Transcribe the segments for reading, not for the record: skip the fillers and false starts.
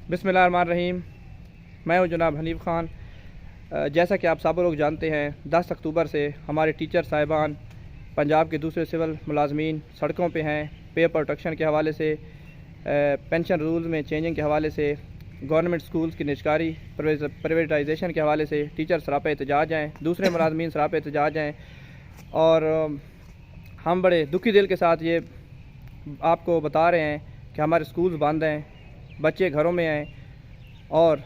बिस्मिल्लाहिर्रहमानिर्रहीम। मैं हूं जनाब हनीफ ख़ान। जैसा कि आप सब लोग जानते हैं, 10 अक्टूबर से हमारे टीचर साहिबान पंजाब के दूसरे सिविल मुलाजमीन सड़कों पे हैं। पे प्रोटेक्शन के हवाले से, पेंशन रूल्स में चेंजिंग के हवाले से, गवर्नमेंट स्कूल्स की निजकारी प्राइवेटाइजेशन के हवाले से टीचर सरापे एहतजाज हैं, दूसरे मुलाजमीन सरापे एहतजाज हैं। और हम बड़े दुखी दिल के साथ ये आपको बता रहे हैं कि हमारे स्कूल्स बंद हैं, बच्चे घरों में हैं और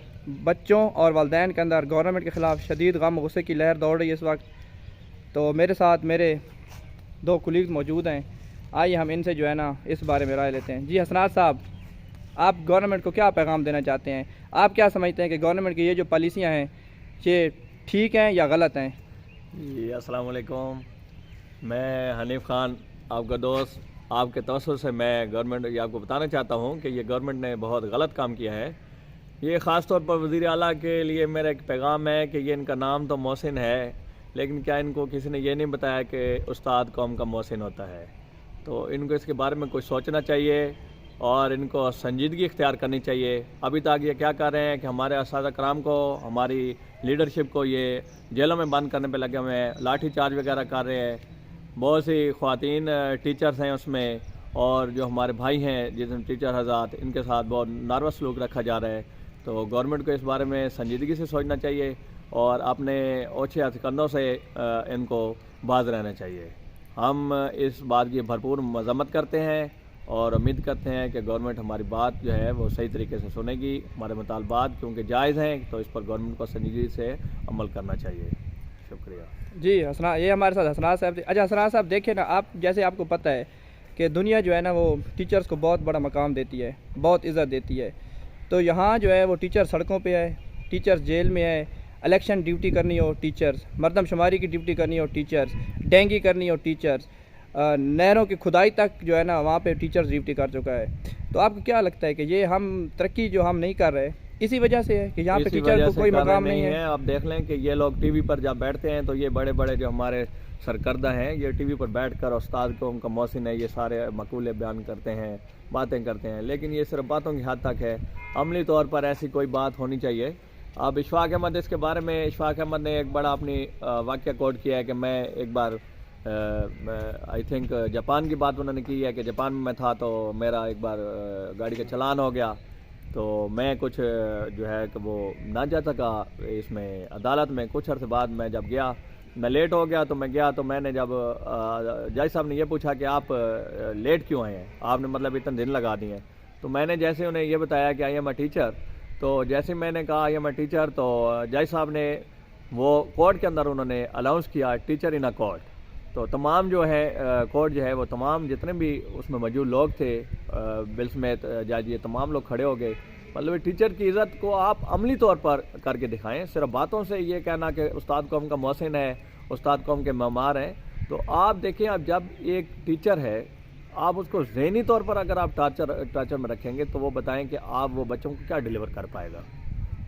बच्चों और वालिदैन के अंदर गवर्नमेंट के ख़िलाफ़ शदीद गम गुस्से की लहर दौड़ रही है इस वक्त। तो मेरे साथ मेरे 2 कुलीग मौजूद हैं। आइए हम इनसे जो है ना इस बारे में राय लेते हैं। जी हसनात साहब, आप गवर्नमेंट को क्या पैगाम देना चाहते हैं? आप क्या समझते हैं कि गवर्नमेंट की ये जो पॉलिसियाँ हैं ये ठीक हैं या गलत हैं? जी अस्सलाम वालेकुम, मैं हनीफ ख़ान आपका दोस्त। आपके तवज्जुह से मैं गवर्नमेंट ये आपको बताना चाहता हूँ कि ये गवर्नमेंट ने बहुत गलत काम किया है। ये ख़ास तौर पर वज़ीर आला के लिए मेरा एक पैगाम है कि ये इनका नाम तो मोहसिन है, लेकिन क्या इनको किसी ने ये नहीं बताया कि उस्ताद कौम का मोहसिन होता है। तो इनको इसके बारे में कुछ सोचना चाहिए और इनको संजीदगी इख्तियार करनी चाहिए। अभी तक ये क्या कर रहे हैं कि हमारे उस्ताद कराम को, हमारी लीडरशिप को ये जेलों में बंद करने पे लगे हुए हैं, लाठी चार्ज वगैरह कर रहे हैं। बहुत सी ख़वातीन टीचर्स हैं उसमें, और जो हमारे भाई हैं जिसमें टीचर हज़रात, इनके साथ बहुत नार्वस सलूक रखा जा रहा है। तो गवर्नमेंट को इस बारे में संजीदगी से सोचना चाहिए और अपने ओछे हथकंडों से इनको बाज रहना चाहिए। हम इस बात की भरपूर मज़म्मत करते हैं और उम्मीद करते हैं कि गवर्नमेंट हमारी बात जो है वो सही तरीके से सुनेगी। हमारे मुतालबात क्योंकि जायज़ हैं, तो इस पर गवर्नमेंट को संजीदगी से अमल करना चाहिए। शुक्रिया जी हसना, ये हमारे साथ हसनात साहब थे। अच्छा हसनात साहब, देखें ना, आप जैसे आपको पता है कि दुनिया जो है ना वो टीचर्स को बहुत बड़ा मकाम देती है, बहुत इज़्ज़त देती है। तो यहाँ जो है वो टीचर सड़कों पे है, टीचर्स जेल में है, इलेक्शन ड्यूटी करनी हो टीचर्स, मरदमशुमारी की ड्यूटी करनी हो टीचर्स, डेंगी करनी हो टीचर्स, नहरों की खुदाई तक जो है ना वहाँ पे टीचर्स ड्यूटी कर चुका है। तो आपको क्या लगता है कि ये हम तरक्की जो हम नहीं कर रहे इसी वजह से है कि यहाँ पे टीचर को कोई मकाम नहीं है? आप देख लें कि ये लोग टीवी पर जब बैठते हैं तो ये बड़े बड़े जो हमारे सरकर्दा हैं, ये टीवी पर बैठकर उस्ताद को उनका मोहसिन है ये सारे मकूले बयान करते हैं, बातें करते हैं, लेकिन ये सिर्फ बातों की हद तक है। अमली तौर पर ऐसी कोई बात होनी चाहिए। अब इशफाक अहमद, इसके बारे में इशफाक अहमद ने एक बड़ा अपनी वाक़या कोट किया है कि मैं एक बार आई थिंक जापान की बात उन्होंने की है कि जापान में मैं था तो मेरा एक बार गाड़ी का चलान हो गया, तो मैं कुछ जो है कि वो ना जा सका इसमें अदालत में। कुछ अर्से बाद मैं जब गया, मैं लेट हो गया, तो मैं गया तो मैंने जब जज साहब ने ये पूछा कि आप लेट क्यों आए हैं, आपने मतलब इतने दिन लगा दिए हैं। तो मैंने जैसे उन्हें ये बताया कि आई एम अ टीचर, तो जैसे मैंने कहा आई एम अ टीचर, तो जज साहब ने वो कोर्ट के अंदर उन्होंने अनाउंस किया टीचर इन अ कोर्ट। तो तमाम जो है कोर्ट जो है वो तमाम जितने भी उसमें मौजूद लोग थे, बिल समेत जज, ये तमाम लोग खड़े हो गए। मतलब टीचर की इज़्ज़त को आप अमली तौर पर करके दिखाएं। सिर्फ बातों से ये कहना कि उस्ताद कौम का मोहसिन है, उस्ताद कौम के मेमार हैं, तो आप देखें, आप जब एक टीचर है आप उसको ज़हनी तौर पर अगर आप टार्चर में रखेंगे तो वो बताएं कि आप वो बच्चों को क्या डिलीवर कर पाएगा।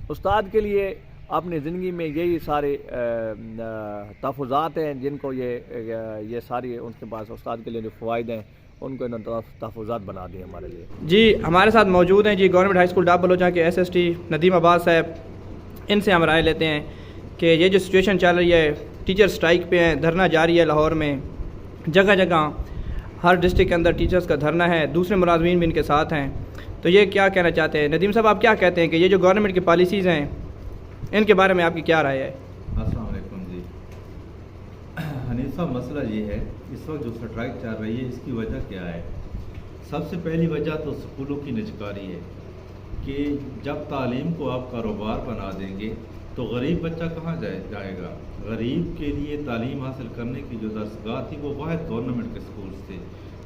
उस्ताद के लिए अपनी ज़िंदगी में यही सारे तहफ़्फ़ुज़ात हैं जिनको ये सारी उनके पास उस्ताद के लिए जो फ़वाइद हैं उनको इन्होंने तहफ़्फ़ुज़ात बना दिए हमारे लिए। जी हमारे साथ मौजूद हैं जी गवर्नमेंट हाई स्कूल डाब बलोचा के SST नदीम अब्बास साहब। इनसे हम राय लेते हैं कि ये जो सिचुएशन चल रही है, टीचर स्ट्राइक पे हैं, धरना जारी है लाहौर में, जगह जगह हर डिस्ट्रिक्ट के अंदर टीचर्स का धरना है, दूसरे मुलाजमीन भी इनके साथ हैं। तो ये क्या कहना चाहते हैं? नदीम साहब, आप क्या कहते हैं कि ये जो गवर्नमेंट की पॉलिसीज़ हैं इनके बारे में आपकी क्या राय है? अस्सलाम वालेकुम जी। हनीफ साहब, मसला ये है इस वक्त जो स्ट्राइक चल रही है इसकी वजह क्या है? सबसे पहली वजह तो स्कूलों की निजकारी है कि जब तालीम को आप कारोबार बना देंगे तो गरीब बच्चा कहाँ जाएगा? गरीब के लिए तालीम हासिल करने की जो दस्तगाह थी वो वाहिद गवर्नमेंट के स्कूल्स थे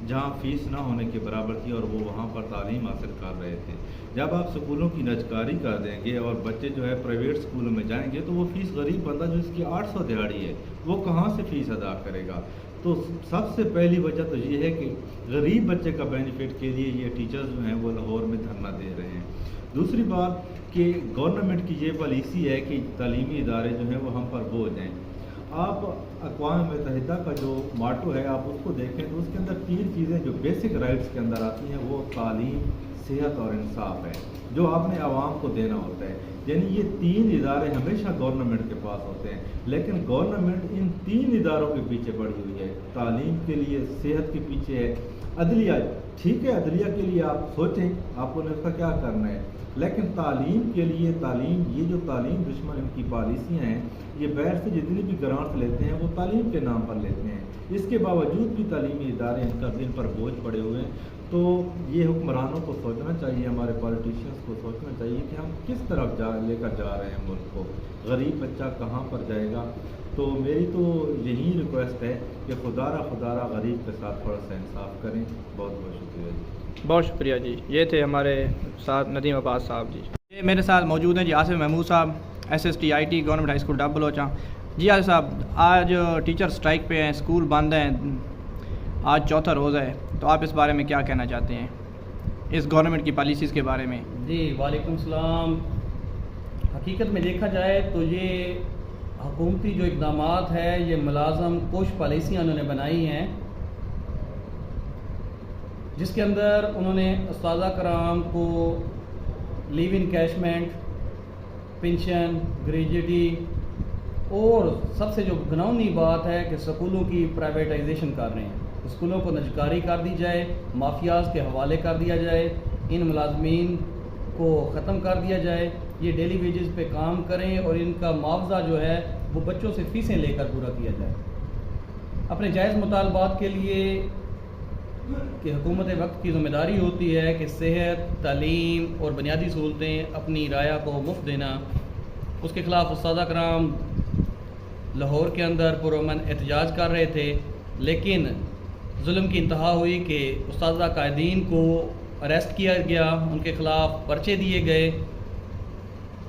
जहाँ फ़ीस ना होने के बराबर थी और वो वहाँ पर तालीम हासिल कर रहे थे। जब आप स्कूलों की नजकारी कर देंगे और बच्चे जो है प्राइवेट स्कूलों में जाएंगे तो वो फ़ीस गरीब बंदा जो इसकी 800 दिहाड़ी है वो कहाँ से फ़ीस अदा करेगा? तो सबसे पहली वजह तो ये है कि गरीब बच्चे का बेनिफिट के लिए ये टीचर्स जो हैं वो लाहौर में धरना दे रहे हैं। दूसरी बात कि गवर्नमेंट की ये पॉलिसी है कि तालीमी इदारे जो हैं वो हम पर बोझ हैं। आप अक़वाम मुत्तहिदा का जो माटो है आप उसको देखें तो उसके अंदर 3 चीज़ें जो बेसिक राइट्स के अंदर आती हैं वो तालीम, सेहत और इंसाफ है। जो आपने आवाम को देना होता है। यानी ये 3 इदारे हमेशा गवर्नमेंट के पास होते हैं, लेकिन गवर्नमेंट इन 3 इदारों के पीछे पड़ी हुई है। तालीम के लिए, सेहत के पीछे है, अदलिया। ठीक है, अदलिया के लिए आप सोचें आपको उसका क्या करना है, लेकिन तालीम के लिए ये जो तालीम दुश्मन इनकी पॉलिसियाँ हैं, ये बाहर से जितनी भी ग्रांट्स लेते हैं वो तालीम के नाम पर लेते हैं। इसके बावजूद भी तालीमी इदारे इन पर बोझ पड़े हुए हैं। तो ये हुक्मरानों को सोचना चाहिए, हमारे पॉलिटिशियंस को सोचना चाहिए कि हम किस तरफ लेकर जा रहे हैं मुल्क को, गरीब बच्चा कहाँ पर जाएगा। तो मेरी तो यही रिक्वेस्ट है कि खुदारा गरीब के साथ थोड़ा सा इंसाफ करें। बहुत बहुत शुक्रिया जी। बहुत शुक्रिया जी। ये थे हमारे साथ नदीम अब्बास साहब जी। ये मेरे साथ मौजूद हैं जी आसिफ महमूद साहब, SST IT government high school डब बलोचा। जी आसिफ साहब, आज टीचर स्ट्राइक पे हैं, स्कूल बंद हैं, आज चौथा रोज़ है, तो आप इस बारे में क्या कहना चाहते हैं, इस गवर्नमेंट की पॉलिसीज़ के बारे में? जी वालेकुम सलाम। हकीकत में देखा जाए तो ये हुकूमती जो इक़दामात है, ये मुलाज़म कुछ पॉलिसियाँ उन्होंने बनाई हैं, जिसके अंदर उन्होंने उस्ताद कराम को लीव इनकैशमेंट, पेंशन, ग्रेजुटी और सबसे जो घिनौनी बात है कि स्कूलों की प्राइवेटाइजेशन कर रहे हैं। स्कूलों को निजकारी कर दी जाए, माफियाज के हवाले कर दिया जाए, इन मुलाजमीन को ख़त्म कर दिया जाए, ये डेली वेजेस पे काम करें और इनका मुआवजा जो है वो बच्चों से फ़ीसें लेकर पूरा किया जाए। अपने जायज़ मुतालबात के लिए कि हुकूमत वक्त की ज़िम्मेदारी होती है कि सेहत, तालीम और बुनियादी सहूलतें अपनी राया को मुफ्त देना। उसके ख़िलाफ़ उस्ताद कराम लाहौर के अंदर पुरअमन एहतजाज कर रहे थे, लेकिन जुल्म की इंतहा हुई कि उस्ताद कायदीन को अरेस्ट किया गया, उनके ख़िलाफ़ पर्चे दिए गए,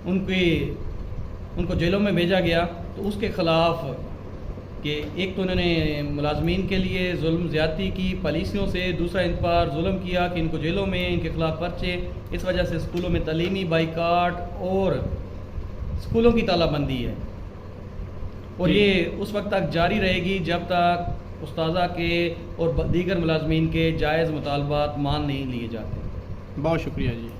उनको जेलों में भेजा गया। तो उसके ख़िलाफ़ कि एक तो उन्होंने मुलाजमीन के लिए जुल्म ज़्यादती की पॉलिसियों से, दूसरा इन पर जुल्म किया कि इनको जेलों में, इनके ख़िलाफ़ पर्चे। इस वजह से स्कूलों में तालीमी बाइकाट और स्कूलों की तालाबंदी है, और ये उस वक्त तक जारी रहेगी जब तक उस्तादा के और दीगर मुलाजमीन के जायज़ मुतालबात मान नहीं लिए जाते। बहुत शुक्रिया जी।